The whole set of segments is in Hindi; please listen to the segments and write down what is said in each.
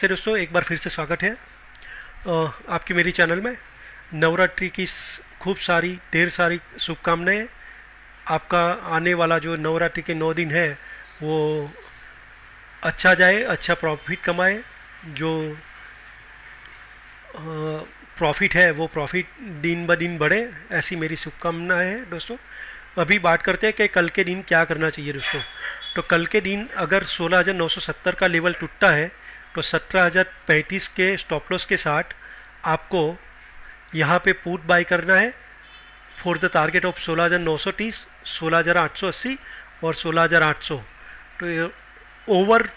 नमस्ते दोस्तों, एक बार फिर से स्वागत है आपकी मेरी चैनल में। नवरात्रि की खूब सारी ढेर सारी शुभकामनाएं। आपका आने वाला जो नवरात्रि के 9 दिन है वो अच्छा जाए, अच्छा प्रॉफिट कमाए। जो प्रॉफिट है वो प्रॉफिट दिन ब दिन बढ़े, ऐसी मेरी शुभकामनाएं हैं दोस्तों। अभी बात करते हैं कि कल के दिन क्या करना चाहिए दोस्तों। तो कल के दिन अगर 16,970 का लेवल टूटता है तो 17,035 के स्टॉप लॉस के साथ आपको यहाँ पे पुट बाय करना है फॉर द टारगेट ऑफ 16,930, 16,880 और 16,800। तो ये ओवर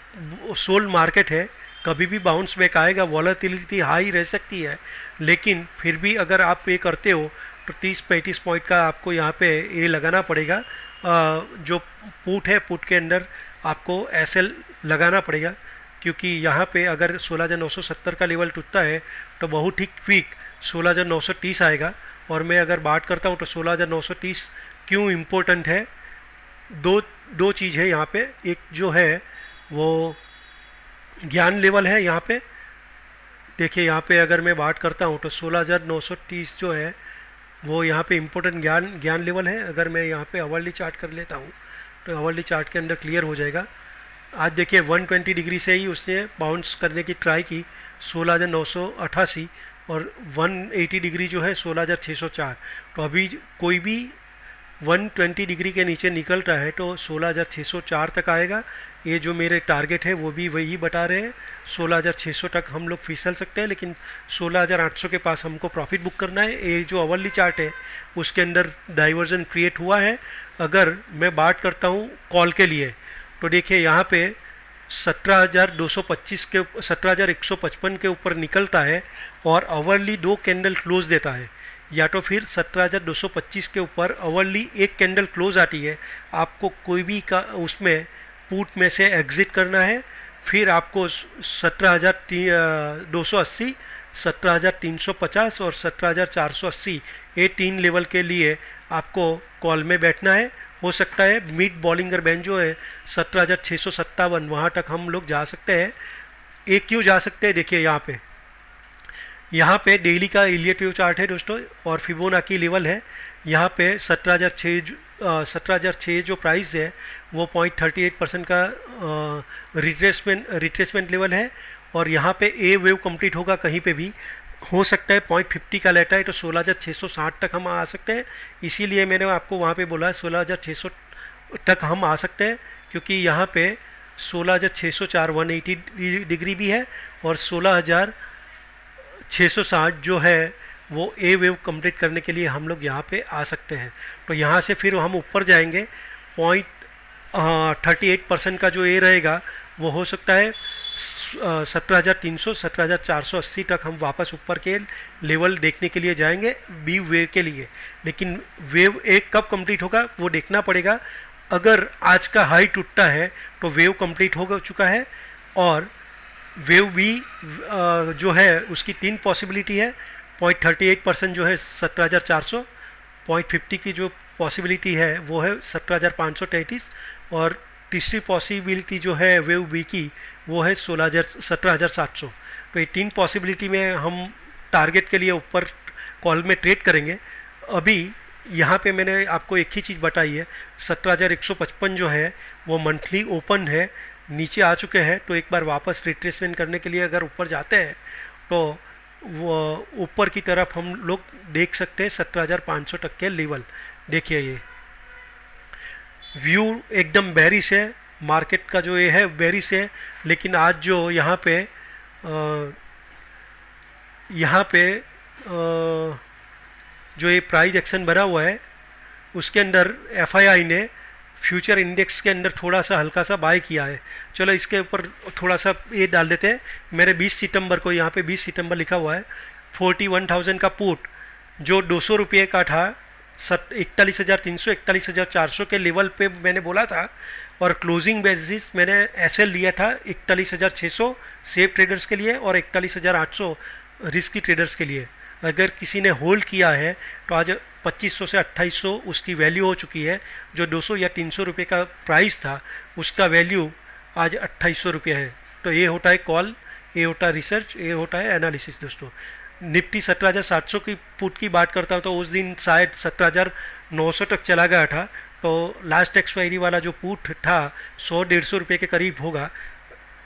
सोल्ड मार्केट है, कभी भी बाउंस बैक आएगा, वॉलेटिलिटी हाई रह सकती है, लेकिन फिर भी अगर आप ये करते हो तो 30-35 पॉइंट का आपको यहाँ पे ये लगाना पड़ेगा। जो पुट है, पुट के अंदर आपको एसएल लगाना पड़ेगा, क्योंकि यहाँ पे अगर 16,970 का लेवल टूटता है तो बहुत ही क्विक 16,930 आएगा। और मैं अगर बात करता हूँ तो 16,930 क्यों इम्पोर्टेंट है, दो चीज़ है यहाँ पे। एक जो है वो ज्ञान लेवल है। यहाँ पे देखिए, यहाँ पे अगर मैं बात करता हूँ तो 16,930 जो है वो यहाँ पे इम्पोर्टेंट ज्ञान लेवल है। अगर मैं यहाँ पे आवरली चार्ट कर लेता हूँ तो आवरली चार्ट के अंदर क्लियर हो जाएगा। आज देखिए 120 डिग्री से ही उसने बाउंस करने की ट्राई की 16,988, और 180 डिग्री जो है 16,604। तो अभी कोई भी 120 डिग्री के नीचे निकल रहा है तो 16,604 तक आएगा। ये जो मेरे टारगेट है वो भी वही बता रहे हैं, 16,600 तक हम लोग फिसल सकते हैं, लेकिन 16,800 के पास हमको प्रॉफिट बुक करना है। ये जो अवरली चार्ट है उसके अंदर डाइवर्जन क्रिएट हुआ है। अगर मैं बात करता हूँ कॉल के लिए तो देखिए यहाँ पे 17,225 के 17,155 के ऊपर निकलता है और अवरली 2 कैंडल क्लोज देता है, या तो फिर 17,225 के ऊपर अवरली 1 कैंडल क्लोज आती है। आपको कोई भी का उसमें पुट में से एग्जिट करना है। फिर आपको 17,280, 17,350 और 17,480 ये 3 लेवल के लिए आपको कॉल में बैठना है। हो सकता है मिड बॉलिंगर बैंड जो है 17,657 वहाँ तक हम लोग जा सकते हैं। एक क्यों जा सकते हैं, देखिए यहाँ पे डेली का इलिएटिव चार्ट है दोस्तों, और फिबोनाची लेवल है। यहाँ पे 17,006 जो प्राइस है वो 0.38% का रिट्रेसमेंट लेवल है। और यहाँ पे ए वेव कंप्लीट होगा, कहीं पे भी हो सकता है 0.50 का लेटा है तो 16,660 तक हम आ सकते हैं। इसीलिए मैंने आपको वहाँ पे बोला 16,600 तक हम आ सकते हैं, क्योंकि यहाँ पे 16,604 180 डिग्री भी है और 16,660 जो है वो ए वेव कंप्लीट करने के लिए हम लोग यहाँ पे आ सकते हैं। तो यहाँ से फिर हम ऊपर जाएंगे, 0.38% का जो ए रहेगा वो हो सकता है 17,300 17,480 तक हम वापस ऊपर के लेवल देखने के लिए जाएंगे बी वेव के लिए। लेकिन वेव एक कब कंप्लीट होगा वो देखना पड़ेगा। अगर आज का हाई टूटता है तो वेव कंप्लीट हो चुका है, और वेव बी जो है उसकी 3 पॉसिबिलिटी है। 0.38% जो है 17,400, 0.50 की जो पॉसिबिलिटी है वो है 17,533, और तीसरी पॉसिबिलिटी जो है वेव बी की वो है 17,700। तो ये 3 पॉसिबिलिटी में हम टारगेट के लिए ऊपर कॉल में ट्रेड करेंगे। अभी यहाँ पे मैंने आपको एक ही चीज़ बताई है, 17,155 जो है वो मंथली ओपन है, नीचे आ चुके हैं। तो एक बार वापस रिट्रेसमेंट करने के लिए अगर ऊपर जाते हैं तो वो ऊपर की तरफ हम लोग देख सकते हैं 17,500 तक के लेवल। देखिए ये व्यू एकदम बेरिश है, मार्केट का जो ये है बेरिश है। लेकिन आज जो यहाँ पे जो ये प्राइस एक्शन बना हुआ है उसके अंदर एफआईआई ने फ्यूचर इंडेक्स के अंदर थोड़ा सा हल्का सा बाय किया है। चलो इसके ऊपर थोड़ा सा ये डाल देते हैं। मेरे 20 सितंबर को यहाँ पे 20 सितंबर लिखा हुआ है, 41,000 का पुट जो 200 रुपये का था, 41,300 41,400 के लेवल पे मैंने बोला था, और क्लोजिंग बेसिस मैंने एसएल लिया था 41,600 सेफ ट्रेडर्स के लिए और 41,800 रिस्की ट्रेडर्स के लिए। अगर किसी ने होल्ड किया है तो आज 2500 से 2800 उसकी वैल्यू हो चुकी है। जो 200 या 300 रुपये का प्राइस था उसका वैल्यू आज 2800 रुपये है। तो ये होता है कॉल, ये होता है रिसर्च, ये होता है एनालिसिस दोस्तों। निफ्टी 17,700 की पुट की बात करता हूँ तो उस दिन शायद 17,900 तक चला गया था। तो लास्ट एक्सपायरी वाला जो पुट था 100-150 रुपये के करीब होगा।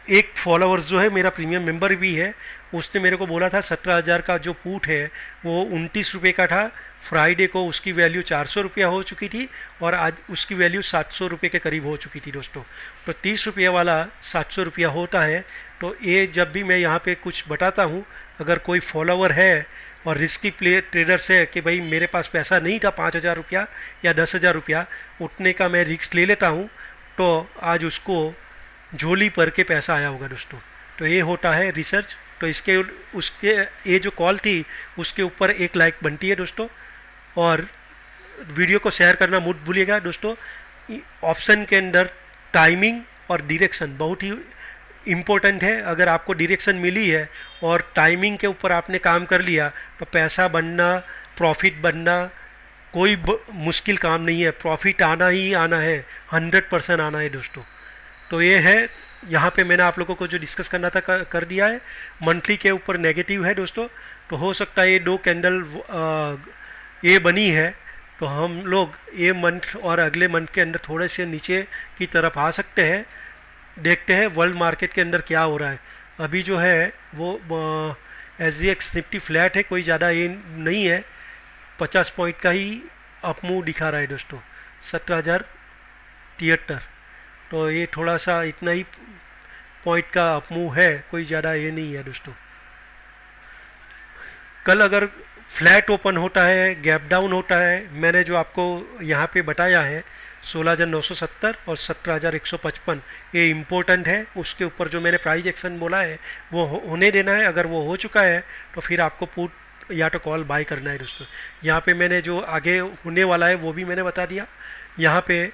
एक फॉलोअर्स जो है मेरा प्रीमियम मेंबर भी है, उसने मेरे को बोला था 17,000 का जो पुट है वो 29 रुपये का था। फ्राइडे को उसकी वैल्यू 400 रुपया हो चुकी थी और आज उसकी वैल्यू 700 रुपये के करीब हो चुकी थी दोस्तों। तो 30 रुपये वाला 700 रुपया होता है। तो ये जब भी मैं यहाँ पे कुछ बताता हूँ, अगर कोई फॉलोअर है और रिस्की प्ले ट्रेडर्स है कि भाई मेरे पास पैसा नहीं था 5,000 रुपया या 10,000 रुपया, उठने का मैं रिस्क ले लेता हूँ, तो आज उसको झोली भर के पैसा आया होगा दोस्तों। तो ये होता है रिसर्च। तो इसके उसके ये जो कॉल थी उसके ऊपर एक लाइक बनती है दोस्तों, और वीडियो को शेयर करना मत भूलिएगा दोस्तों। ऑप्शन के अंदर टाइमिंग और डायरेक्शन बहुत ही इम्पोर्टेंट है। अगर आपको डायरेक्शन मिली है और टाइमिंग के ऊपर आपने काम कर लिया तो पैसा बनना, प्रॉफिट बनना कोई मुश्किल काम नहीं है। प्रॉफिट आना ही आना है, 100% आना है दोस्तों। तो ये है, यहाँ पे मैंने आप लोगों को जो डिस्कस करना था कर दिया है। मंथली के ऊपर नेगेटिव है दोस्तों, तो हो सकता है ये 2 कैंडल ये बनी है तो हम लोग ये मंथ और अगले मंथ के अंदर थोड़े से नीचे की तरफ आ सकते हैं। देखते हैं वर्ल्ड मार्केट के अंदर क्या हो रहा है। अभी जो है वो SGX निफ्टी फ्लैट है, कोई ज़्यादा ये नहीं है, 50 पॉइंट का ही अपमूव दिखा रहा है दोस्तों, 17,073। तो ये थोड़ा सा इतना ही पॉइंट का अपमूव है, कोई ज़्यादा ये नहीं है दोस्तों। कल अगर फ्लैट ओपन होता है, गैप डाउन होता है, मैंने जो आपको यहाँ पे बताया है 16,970 और 17,155, ये इम्पोर्टेंट है। उसके ऊपर जो मैंने प्राइस एक्शन बोला है वो होने देना है। अगर वो हो चुका है तो फिर आपको पुट या तो कॉल बाय करना है दोस्तों। यहाँ पे मैंने जो आगे होने वाला है वो भी मैंने बता दिया। यहाँ पे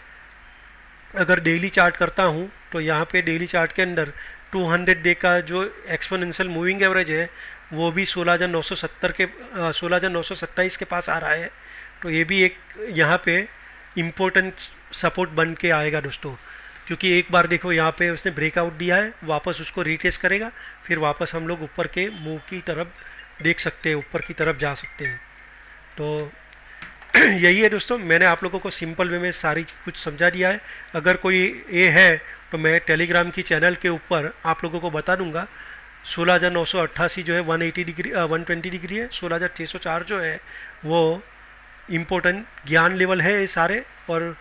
अगर डेली चार्ट करता हूँ तो यहाँ पे डेली चार्ट के अंदर 200 डे का जो एक्सपोनेंशियल मूविंग एवरेज है वो भी 16,970 के 16,927 के पास आ रहा है। तो ये भी एक यहाँ पे इम्पोर्टेंट सपोर्ट बन के आएगा दोस्तों, क्योंकि एक बार देखो यहाँ पे उसने ब्रेकआउट दिया है, वापस उसको रिटेस्ट करेगा, फिर वापस हम लोग ऊपर के मुंह की तरफ देख सकते हैं, ऊपर की तरफ जा सकते हैं। तो यही है दोस्तों, मैंने आप लोगों को सिंपल वे में सारी कुछ समझा दिया है। अगर कोई ये है तो मैं टेलीग्राम की चैनल के ऊपर आप लोगों को बता दूंगा। 16,988 जो है 180 डिग्री 120 डिग्री है, 16,604 जो है वो इम्पोर्टेंट ज्ञान लेवल है ये सारे, और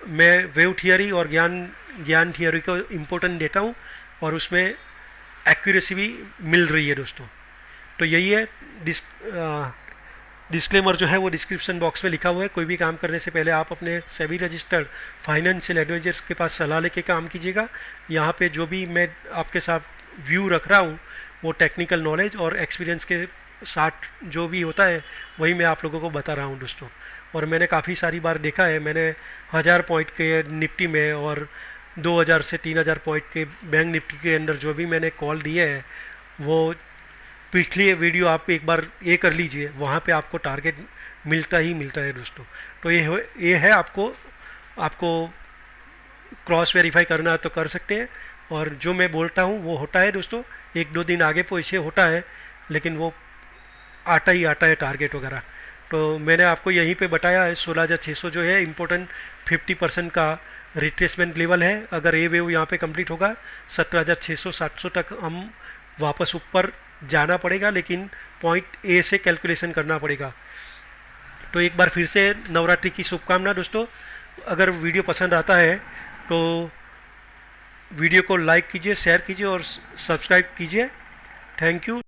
मैं वेव थियरी और ज्ञान थियरी को इम्पोर्टेंट देता हूँ और उसमें एक्यूरेसी भी मिल रही है दोस्तों। तो यही है। डिस्क्लेमर जो है वो डिस्क्रिप्शन बॉक्स में लिखा हुआ है। कोई भी काम करने से पहले आप अपने सेबी रजिस्टर्ड फाइनेंशियल एडवाइजर्स के पास सलाह लेके काम कीजिएगा। यहाँ पे जो भी मैं आपके साथ व्यू रख रहा हूँ वो टेक्निकल नॉलेज और एक्सपीरियंस के साथ जो भी होता है वही मैं आप लोगों को बता रहा हूँ दोस्तों। और मैंने काफ़ी सारी बार देखा है, मैंने 1000 पॉइंट के निफ्टी में और 2000 से 3000 पॉइंट के बैंक निफ्टी के अंदर जो भी मैंने कॉल दिए हैं वो पिछली वीडियो आप एक बार ये कर लीजिए, वहाँ पे आपको टारगेट मिलता ही मिलता है दोस्तों। तो ये है आपको क्रॉस वेरीफाई करना है तो कर सकते हैं, और जो मैं बोलता हूँ वो होता है दोस्तों। 1-2 दिन आगे पीछे होता है लेकिन वो आता ही आता है टारगेट वगैरह। तो मैंने आपको यहीं पे बताया है 16,600 जो है इम्पोर्टेंट 50% का रिट्रेसमेंट लेवल है। अगर ये वेव यहाँ पे कंप्लीट होगा 17,600-700 तक हम वापस ऊपर जाना पड़ेगा, लेकिन पॉइंट ए से कैलकुलेशन करना पड़ेगा। तो एक बार फिर से नवरात्रि की शुभकामना दोस्तों। अगर वीडियो पसंद आता है तो वीडियो को लाइक कीजिए, शेयर कीजिए और सब्सक्राइब कीजिए। Thank you.